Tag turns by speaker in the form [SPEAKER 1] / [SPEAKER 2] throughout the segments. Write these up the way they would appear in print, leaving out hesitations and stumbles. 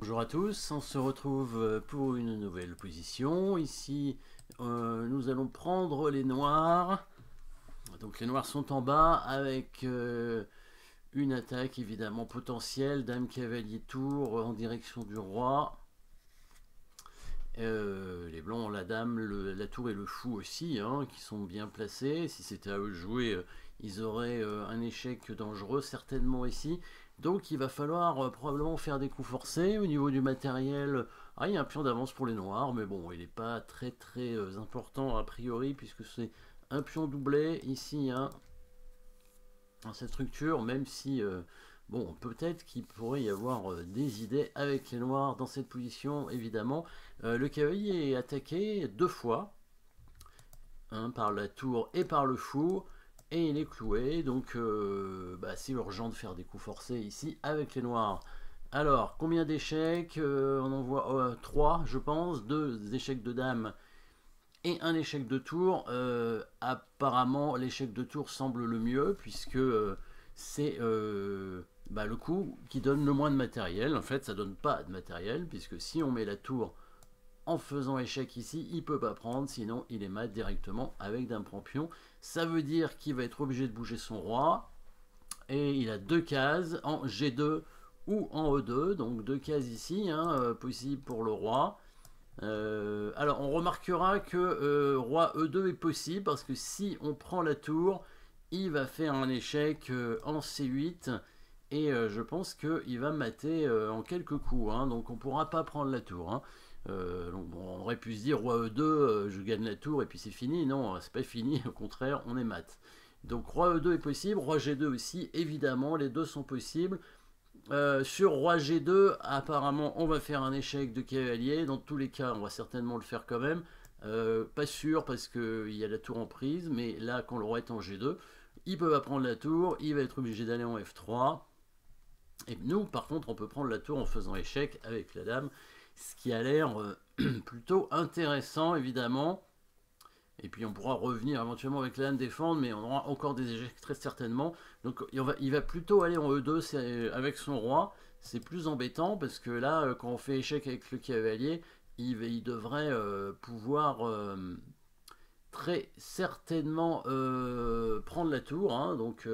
[SPEAKER 1] Bonjour à tous, on se retrouve pour une nouvelle position. Ici, nous allons prendre les noirs. Donc les noirs sont en bas avec une attaque évidemment potentielle. Dame, cavalier, tour en direction du roi. Les blancs ont la dame, la tour et le fou aussi, hein, qui sont bien placés. Si c'était à eux de jouer, ils auraient un échec dangereux certainement ici. Donc il va falloir probablement faire des coups forcés. Au niveau du matériel, il y a un pion d'avance pour les noirs, mais bon, il n'est pas très important a priori, puisque c'est un pion doublé ici, hein, dans cette structure, même si, bon, peut-être qu'il pourrait y avoir des idées avec les noirs dans cette position, évidemment. Le cavalier est attaqué deux fois, hein, par la tour et par le fou, et il est cloué, donc c'est urgent de faire des coups forcés ici avec les noirs. Alors, combien d'échecs? On en voit 3, je pense, 2 échecs de dame et un échec de tour. Apparemment, l'échec de tour semble le mieux, puisque c'est le coup qui donne le moins de matériel. En fait, ça donne pas de matériel, puisque si on met la tour en faisant échec ici, il peut pas prendre, sinon il est mat directement avec dame prend pion. Ça veut dire qu'il va être obligé de bouger son roi, et il a deux cases en G2 ou en E2, donc deux cases ici, hein, possible pour le roi. Alors on remarquera que roi E2 est possible, parce que si on prend la tour, il va faire un échec en C8, et je pense qu'il va mater en quelques coups, hein, donc on ne pourra pas prendre la tour, hein. Donc bon, on aurait pu se dire roi E2, je gagne la tour et puis c'est fini. Non, c'est pas fini, au contraire, on est mat. Donc roi E2 est possible, roi G2 aussi, évidemment, les deux sont possibles. Sur roi G2, apparemment, on va faire un échec de cavalier. Dans tous les cas, on va certainement le faire quand même. Pas sûr parce qu'il y a la tour en prise, mais là, quand le roi est en G2, il peut pas prendre la tour, il va être obligé d'aller en F3. Et nous, par contre, on peut prendre la tour en faisant échec avec la dame, ce qui a l'air plutôt intéressant, évidemment. Et puis on pourra revenir éventuellement avec la dame défendre, mais on aura encore des échecs très certainement. Donc il va plutôt aller en E2 avec son roi. C'est plus embêtant parce que là, quand on fait échec avec le cavalier, il devrait pouvoir très certainement prendre la tour, hein. Donc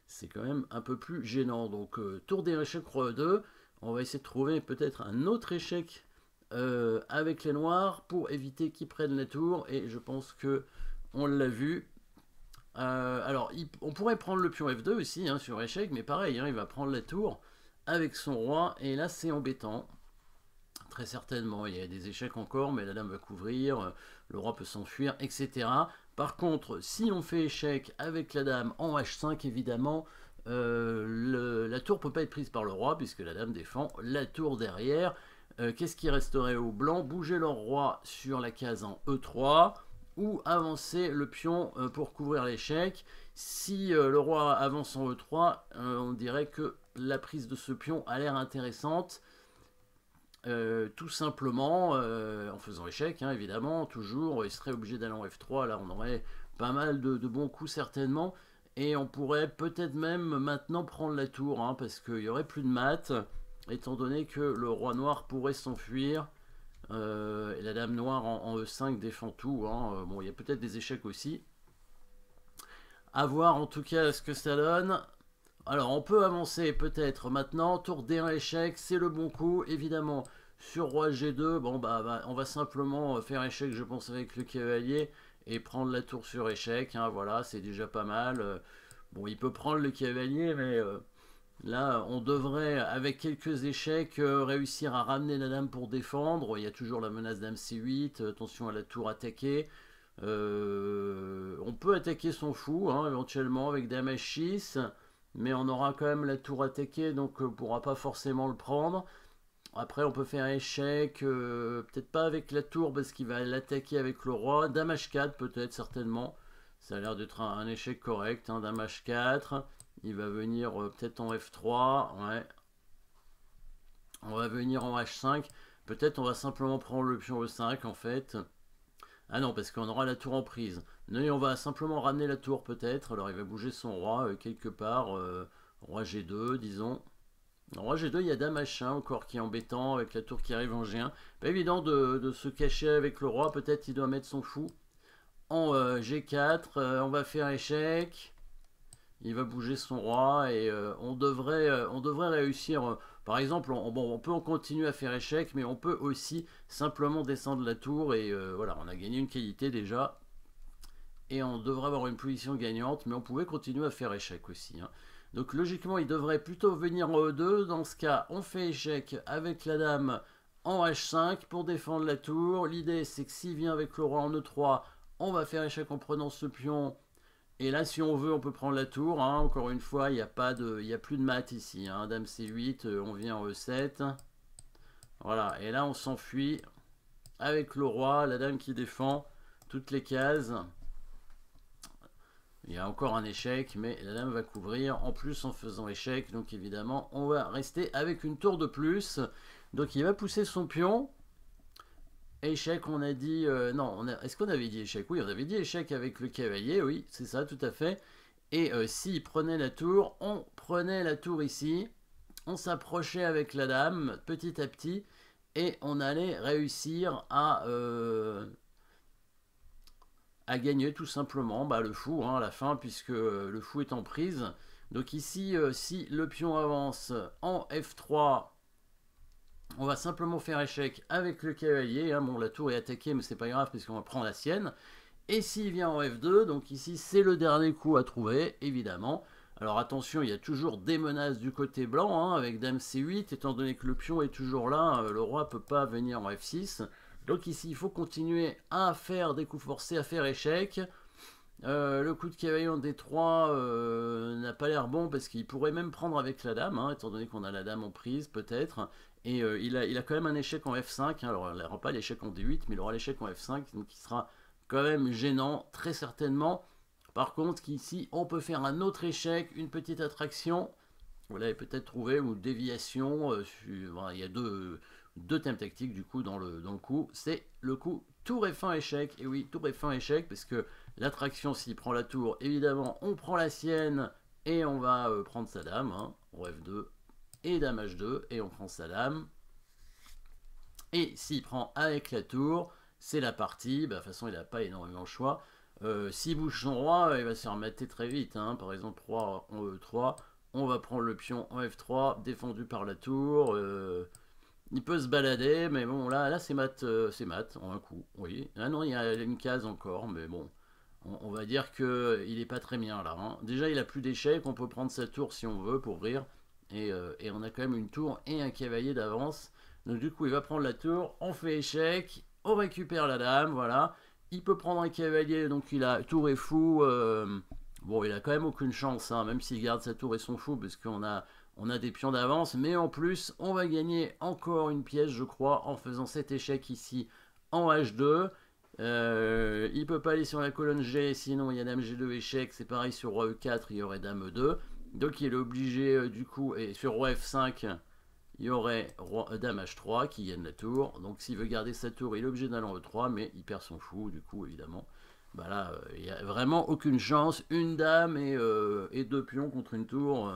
[SPEAKER 1] c'est quand même un peu plus gênant. Donc tour des échecs roi E2. On va essayer de trouver peut-être un autre échec avec les noirs pour éviter qu'ils prennent la tour, et je pense que on l'a vu. Alors on pourrait prendre le pion F2 aussi, hein, sur échec, mais pareil, hein, il va prendre la tour avec son roi, et là c'est embêtant. Très certainement, il y a des échecs encore, mais la dame va couvrir, le roi peut s'enfuir, etc. Par contre, si on fait échec avec la dame en H5, évidemment, la tour peut pas être prise par le roi, puisque la dame défend la tour derrière. Qu'est-ce qui resterait aux blancs? Bouger leur roi sur la case en E3, ou avancer le pion pour couvrir l'échec. Si le roi avance en E3, on dirait que la prise de ce pion a l'air intéressante. Tout simplement en faisant échec, hein, évidemment, toujours. Il serait obligé d'aller en F3. Là, on aurait pas mal de bons coups, certainement. Et on pourrait peut-être même maintenant prendre la tour, hein, parce qu'il n'y aurait plus de maths, étant donné que le roi noir pourrait s'enfuir. Et la dame noire en E5 défend tout, hein. Bon, il y a peut-être des échecs aussi. À voir en tout cas ce que ça donne. Alors, on peut avancer peut-être maintenant. Tour D1 échec, c'est le bon coup, évidemment. Sur roi G2, bon, on va simplement faire échec, je pense, avec le cavalier et prendre la tour sur échec, hein, voilà, c'est déjà pas mal. Bon, il peut prendre le cavalier, mais là, on devrait, avec quelques échecs, réussir à ramener la dame pour défendre. Il y a toujours la menace dame C8, attention à la tour attaquée. On peut attaquer son fou, hein, éventuellement, avec dame H6. Mais on aura quand même la tour attaquée, donc on ne pourra pas forcément le prendre. Après, on peut faire échec, peut-être pas avec la tour parce qu'il va l'attaquer avec le roi. Dame H4, peut-être, certainement. Ça a l'air d'être un échec correct, hein. Dame H4, il va venir peut-être en F3, ouais. On va venir en H5. Peut-être on va simplement prendre le pion E5 en fait. Ah non, parce qu'on aura la tour en prise. Non, on va simplement ramener la tour peut-être. Alors il va bouger son roi quelque part. Roi G2, disons. En G2, il y a dame H1 encore qui est embêtant avec la tour qui arrive en G1. Pas évident de se cacher avec le roi. Peut-être il doit mettre son fou en G4. On va faire échec. Il va bouger son roi et on devrait réussir. Par exemple, on peut continuer à faire échec, mais on peut aussi simplement descendre la tour et voilà, on a gagné une qualité déjà. Et on devrait avoir une position gagnante, mais on pouvait continuer à faire échec aussi. Hein. Donc logiquement, il devrait plutôt venir en E2. Dans ce cas, on fait échec avec la dame en H5 pour défendre la tour. L'idée, c'est que s'il vient avec le roi en E3, on va faire échec en prenant ce pion. Et là, si on veut, on peut prendre la tour. Hein. Encore une fois, il n'y a plus de maths ici. Hein. Dame C8, on vient en E7. Voilà, et là, on s'enfuit avec le roi, la dame qui défend toutes les cases. Il y a encore un échec, mais la dame va couvrir, en plus en faisant échec, donc évidemment, on va rester avec une tour de plus. Donc il va pousser son pion. Échec, on a dit... non, est-ce qu'on avait dit échec? Oui, on avait dit échec avec le cavalier, oui, c'est ça, tout à fait. Et s'il prenait la tour, on prenait la tour ici, on s'approchait avec la dame, petit à petit, et on allait réussir à gagner tout simplement le fou hein, à la fin, puisque le fou est en prise. Donc ici, si le pion avance en F3, on va simplement faire échec avec le cavalier. Hein. Bon, la tour est attaquée, mais c'est pas grave, puisqu'on va prendre la sienne. Et s'il vient en F2, donc ici, c'est le dernier coup à trouver, évidemment. Alors attention, il y a toujours des menaces du côté blanc, hein, avec dame C8, étant donné que le pion est toujours là, le roi ne peut pas venir en F6. Donc ici, il faut continuer à faire des coups forcés, à faire échec. Le coup de cavalier en D3 n'a pas l'air bon parce qu'il pourrait même prendre avec la dame, hein, étant donné qu'on a la dame en prise peut-être. Et il a quand même un échec en F5, hein, alors il n'aura pas l'échec en D8, mais il aura l'échec en F5, donc il sera quand même gênant, très certainement. Par contre, ici, on peut faire un autre échec, une petite attraction. Vous l'avez peut-être trouvé, ou déviation. Il y a deux thèmes tactiques du coup dans le coup. C'est le coup tour F1 échec. Et oui, tour F1 échec, parce que l'attraction, s'il prend la tour, évidemment, on prend la sienne et on va prendre sa dame. Hein, en F2 et dame H2, et on prend sa dame. Et s'il prend avec la tour, c'est la partie. De toute façon, il n'a pas énormément de choix. S'il bouge son roi, il va se faire mater très vite. Hein. Par exemple, roi en E3. On va prendre le pion en F3, défendu par la tour. Il peut se balader, mais bon, là c'est mat en un coup. Oui. Ah non, il y a une case encore, mais bon. On va dire qu'il n'est pas très bien là. Hein. Déjà, il a plus d'échecs. On peut prendre sa tour si on veut pour ouvrir. Et on a quand même une tour et un cavalier d'avance. Donc du coup, il va prendre la tour. On fait échec. On récupère la dame, voilà. Il peut prendre un cavalier, donc il a tour et fou. Bon, il a quand même aucune chance, hein, même s'il garde sa tour et son fou, parce qu'on a des pions d'avance. Mais en plus, on va gagner encore une pièce, je crois, en faisant cet échec ici en H2. Il peut pas aller sur la colonne G, sinon il y a dame G2 échec. C'est pareil sur roi E4, il y aurait dame E2. Donc il est obligé, du coup, et sur roi F5, il y aurait dame H3 qui gagne la tour. Donc s'il veut garder sa tour, il est obligé d'aller en E3, mais il perd son fou, du coup, évidemment. Bah là, il n'y a vraiment aucune chance. Une dame et deux pions contre une tour.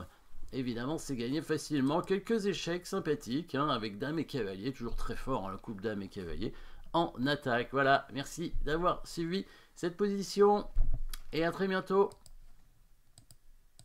[SPEAKER 1] Évidemment, c'est gagné facilement. Quelques échecs sympathiques, hein, avec dame et cavalier. Toujours très fort, hein, le couple dame et cavalier en attaque. Voilà, merci d'avoir suivi cette position. Et à très bientôt.